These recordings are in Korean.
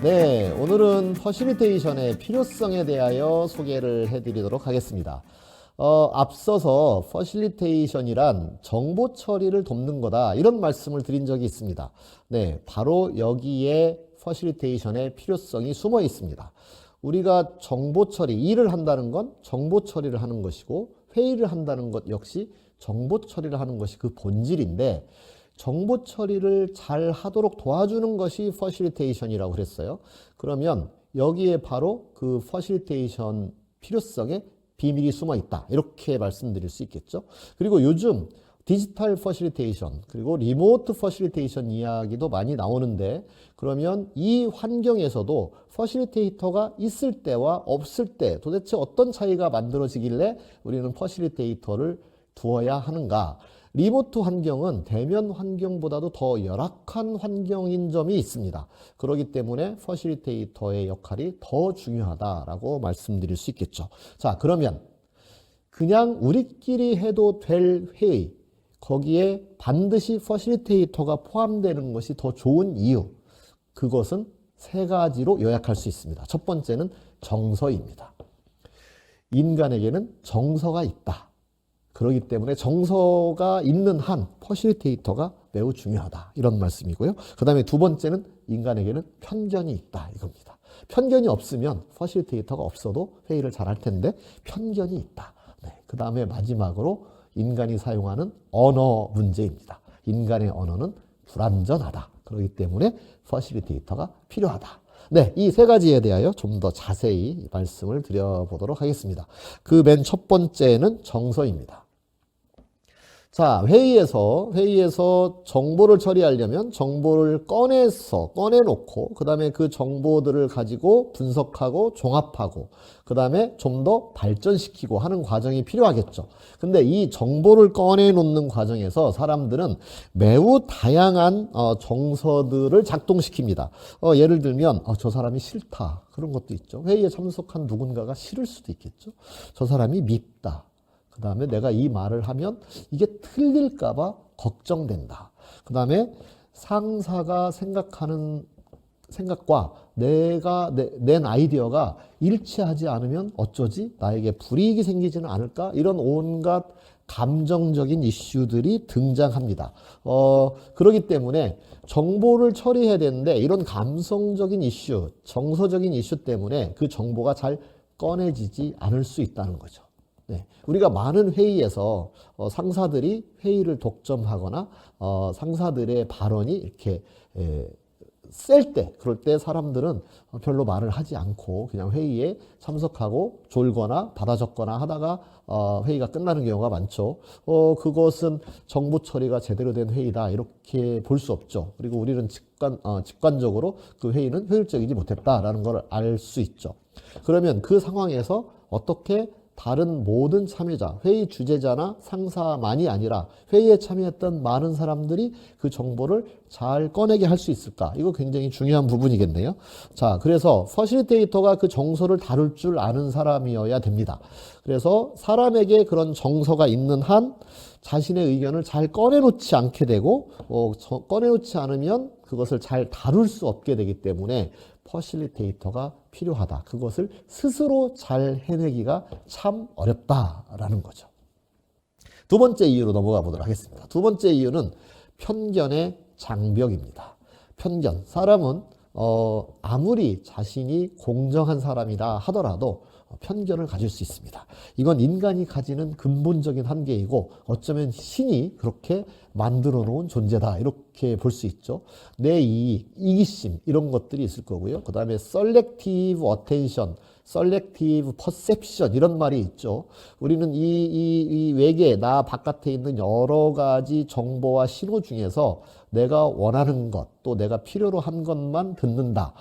네, 오늘은 퍼실리테이션의 필요성에 대하여 소개를 해드리도록 하겠습니다. 앞서서 퍼실리테이션이란 정보 처리를 돕는 거다 이런 말씀을 드린 적이 있습니다. 네, 바로 여기에 퍼실리테이션의 필요성이 숨어 있습니다. 우리가 정보 처리, 일을 한다는 건 정보 처리를 하는 것이고 회의를 한다는 것 역시 정보 처리를 하는 것이 그 본질인데 정보 처리를 잘 하도록 도와주는 것이 퍼실리테이션이라고 그랬어요. 그러면 여기에 바로 그 퍼실리테이션 필요성에 비밀이 숨어 있다. 이렇게 말씀드릴 수 있겠죠. 그리고 요즘 디지털 퍼실리테이션 그리고 리모트 퍼실리테이션 이야기도 많이 나오는데 그러면 이 환경에서도 퍼실리테이터가 있을 때와 없을 때 도대체 어떤 차이가 만들어지길래 우리는 퍼실리테이터를 두어야 하는가? 리모트 환경은 대면 환경보다도 더 열악한 환경인 점이 있습니다. 그렇기 때문에 퍼실리테이터의 역할이 더 중요하다라고 말씀드릴 수 있겠죠. 자, 그러면 그냥 우리끼리 해도 될 회의, 거기에 반드시 퍼실리테이터가 포함되는 것이 더 좋은 이유, 그것은 세 가지로 요약할 수 있습니다. 첫 번째는 정서입니다. 인간에게는 정서가 있다. 그렇기 때문에 정서가 있는 한 퍼실리테이터가 매우 중요하다. 이런 말씀이고요. 그 다음에 두 번째는 인간에게는 편견이 있다. 이겁니다. 편견이 없으면 퍼실리테이터가 없어도 회의를 잘 할 텐데 편견이 있다. 네. 그 다음에 마지막으로 인간이 사용하는 언어 문제입니다. 인간의 언어는 불완전하다. 그렇기 때문에 퍼실리테이터가 필요하다. 네, 이 세 가지에 대하여 좀 더 자세히 말씀을 드려보도록 하겠습니다. 그 맨 첫 번째는 정서입니다. 자, 회의에서 정보를 처리하려면 정보를 꺼내놓고, 그 다음에 그 정보들을 가지고 분석하고 종합하고, 그 다음에 좀 더 발전시키고 하는 과정이 필요하겠죠. 근데 이 정보를 꺼내놓는 과정에서 사람들은 매우 다양한 정서들을 작동시킵니다. 예를 들면, 저 사람이 싫다. 그런 것도 있죠. 회의에 참석한 누군가가 싫을 수도 있겠죠. 저 사람이 밉다. 그 다음에 내가 이 말을 하면 이게 틀릴까봐 걱정된다. 그 다음에 상사가 생각하는 생각과 내가 낸 아이디어가 일치하지 않으면 어쩌지? 나에게 불이익이 생기지는 않을까? 이런 온갖 감정적인 이슈들이 등장합니다. 그렇기 때문에 정보를 처리해야 되는데 이런 감성적인 이슈, 정서적인 이슈 때문에 그 정보가 잘 꺼내지지 않을 수 있다는 거죠. 네, 우리가 많은 회의에서 상사들이 회의를 독점하거나 상사들의 발언이 이렇게 셀 때, 그럴 때 사람들은 별로 말을 하지 않고 그냥 회의에 참석하고 졸거나 받아 적거나 하다가 회의가 끝나는 경우가 많죠. 그것은 정보 처리가 제대로 된 회의다 이렇게 볼 수 없죠. 그리고 우리는 직관적으로 그 회의는 효율적이지 못했다라는 걸 알 수 있죠. 그러면 그 상황에서 어떻게 다른 모든 참여자, 회의 주재자나 상사만이 아니라 회의에 참여했던 많은 사람들이 그 정보를 잘 꺼내게 할 수 있을까? 이거 굉장히 중요한 부분이겠네요. 자, 그래서 퍼실리테이터가 그 정서를 다룰 줄 아는 사람이어야 됩니다. 그래서 사람에게 그런 정서가 있는 한 자신의 의견을 잘 꺼내놓지 않게 되고 꺼내놓지 않으면 그것을 잘 다룰 수 없게 되기 때문에 퍼실리테이터가 필요하다. 그것을 스스로 잘 해내기가 참 어렵다라는 거죠. 두 번째 이유로 넘어가 보도록 하겠습니다. 두 번째 이유는 편견의 장벽입니다. 편견. 사람은 아무리 자신이 공정한 사람이다 하더라도 편견을 가질 수 있습니다. 이건 인간이 가지는 근본적인 한계이고 어쩌면 신이 그렇게 만들어 놓은 존재다 이렇게 볼 수 있죠. 내 이익, 이기심 이런 것들이 있을 거고요. 그 다음에 selective attention, selective perception 이런 말이 있죠. 우리는 이 외계 나 바깥에 있는 여러 가지 정보와 신호 중에서 내가 원하는 것, 또 내가 필요로 한 것만 듣는다.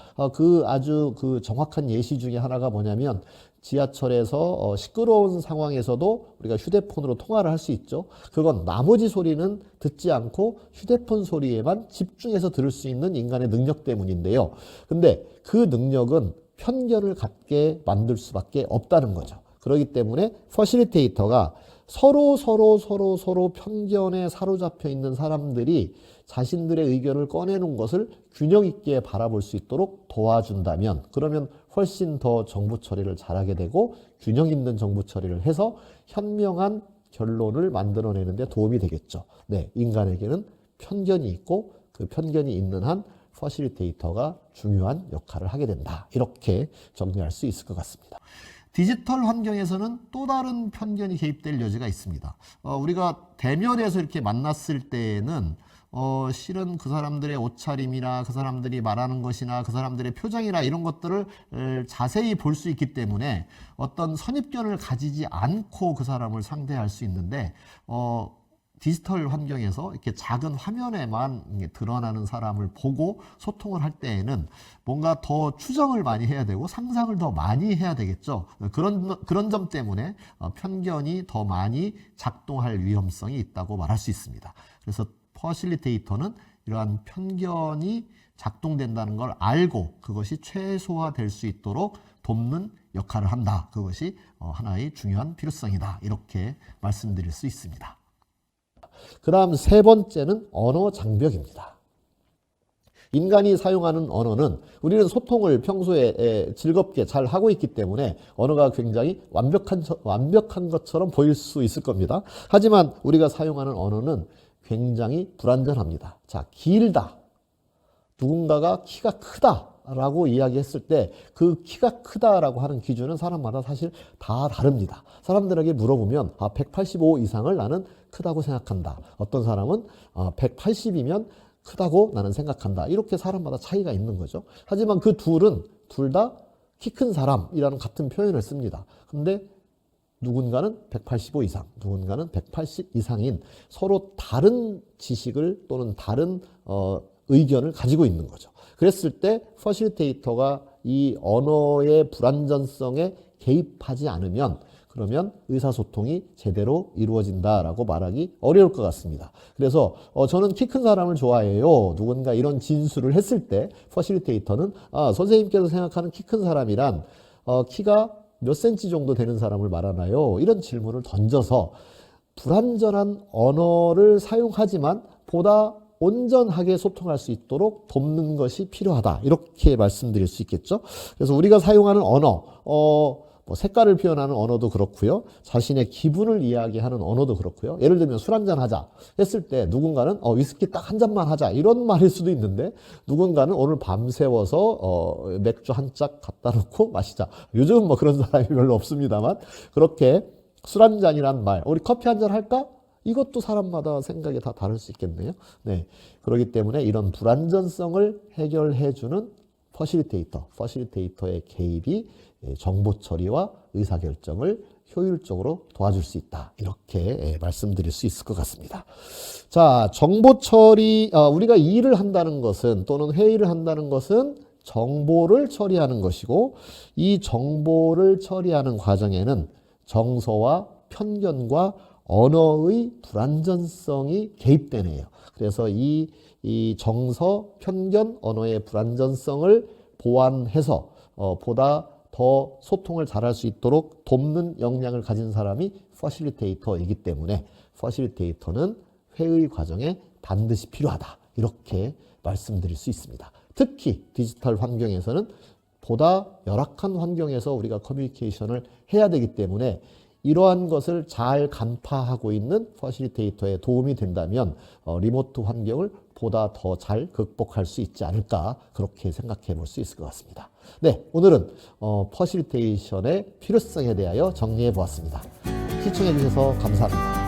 아주 그 정확한 예시 중에 하나가 뭐냐면 지하철에서 시끄러운 상황에서도 우리가 휴대폰으로 통화를 할 수 있죠. 그건 나머지 소리는 듣지 않고 휴대폰 소리에만 집중해서 들을 수 있는 인간의 능력 때문인데요. 근데 그 능력은 편견을 갖게 만들 수밖에 없다는 거죠. 그렇기 때문에 퍼실리테이터가 서로 편견에 사로잡혀 있는 사람들이 자신들의 의견을 꺼내는 것을 균형 있게 바라볼 수 있도록 도와준다면, 그러면 훨씬 더 정보 처리를 잘하게 되고 균형 있는 정보 처리를 해서 현명한 결론을 만들어내는 데 도움이 되겠죠. 네, 인간에게는 편견이 있고 그 편견이 있는 한 퍼실리테이터가 중요한 역할을 하게 된다. 이렇게 정리할 수 있을 것 같습니다. 디지털 환경에서는 또 다른 편견이 개입될 여지가 있습니다. 우리가 대면에서 이렇게 만났을 때에는 실은 그 사람들의 옷차림이나 그 사람들이 말하는 것이나 그 사람들의 표정이나 이런 것들을 자세히 볼 수 있기 때문에 어떤 선입견을 가지지 않고 그 사람을 상대할 수 있는데, 디지털 환경에서 이렇게 작은 화면에만 드러나는 사람을 보고 소통을 할 때에는 뭔가 더 추정을 많이 해야 되고 상상을 더 많이 해야 되겠죠. 그런 점 때문에 편견이 더 많이 작동할 위험성이 있다고 말할 수 있습니다. 그래서 퍼실리테이터는 이러한 편견이 작동된다는 걸 알고 그것이 최소화될 수 있도록 돕는 역할을 한다. 그것이 하나의 중요한 필요성이다. 이렇게 말씀드릴 수 있습니다. 그 다음 세 번째는 언어 장벽입니다. 인간이 사용하는 언어는, 우리는 소통을 평소에 즐겁게 잘 하고 있기 때문에 언어가 굉장히 완벽한 것처럼 보일 수 있을 겁니다. 하지만 우리가 사용하는 언어는 굉장히 불완전합니다. 자, 길다. 누군가가 키가 크다라고 이야기했을 때 그 키가 크다라고 하는 기준은 사람마다 사실 다 다릅니다. 사람들에게 물어보면 185 이상을 나는 크다고 생각한다. 어떤 사람은 180이면 크다고 나는 생각한다. 이렇게 사람마다 차이가 있는 거죠. 하지만 그 둘은 둘 다 키 큰 사람이라는 같은 표현을 씁니다. 근데 누군가는 185 이상, 누군가는 180 이상인 서로 다른 지식을 또는 다른 의견을 가지고 있는 거죠. 그랬을 때 퍼실리테이터가 이 언어의 불완전성에 개입하지 않으면, 그러면 의사소통이 제대로 이루어진다라고 말하기 어려울 것 같습니다. 그래서 저는 키 큰 사람을 좋아해요. 누군가 이런 진술을 했을 때 퍼실리테이터는 선생님께서 생각하는 키 큰 사람이란 키가 몇 센치 정도 되는 사람을 말하나요? 이런 질문을 던져서 불완전한 언어를 사용하지만 보다 온전하게 소통할 수 있도록 돕는 것이 필요하다. 이렇게 말씀드릴 수 있겠죠. 그래서 우리가 사용하는 언어, 색깔을 표현하는 언어도 그렇고요. 자신의 기분을 이야기하는 언어도 그렇고요. 예를 들면 술 한잔 하자 했을 때 누군가는 위스키 딱 한 잔만 하자 이런 말일 수도 있는데, 누군가는 오늘 밤새워서 맥주 한 짝 갖다 놓고 마시자. 요즘은 뭐 그런 사람이 별로 없습니다만, 그렇게 술 한 잔이란 말, 우리 커피 한 잔 할까? 이것도 사람마다 생각이 다 다를 수 있겠네요. 네, 그렇기 때문에 이런 불완전성을 해결해주는 퍼실리테이터의 개입이 정보 처리와 의사결정을 효율적으로 도와줄 수 있다. 이렇게 말씀드릴 수 있을 것 같습니다. 자, 정보 처리, 우리가 일을 한다는 것은, 또는 회의를 한다는 것은 정보를 처리하는 것이고, 이 정보를 처리하는 과정에는 정서와 편견과 언어의 불완전성이 개입되네요. 그래서 이 정서, 편견, 언어의 불완전성을 보완해서 보다 더 소통을 잘할 수 있도록 돕는 역량을 가진 사람이 퍼실리테이터이기 때문에 퍼실리테이터는 회의 과정에 반드시 필요하다. 이렇게 말씀드릴 수 있습니다. 특히 디지털 환경에서는 보다 열악한 환경에서 우리가 커뮤니케이션을 해야 되기 때문에 이러한 것을 잘 간파하고 있는 퍼실리테이터에 도움이 된다면 리모트 환경을 보다 더 잘 극복할 수 있지 않을까, 그렇게 생각해 볼 수 있을 것 같습니다. 네, 오늘은 퍼실리테이션의 필요성에 대하여 정리해 보았습니다. 시청해 주셔서 감사합니다.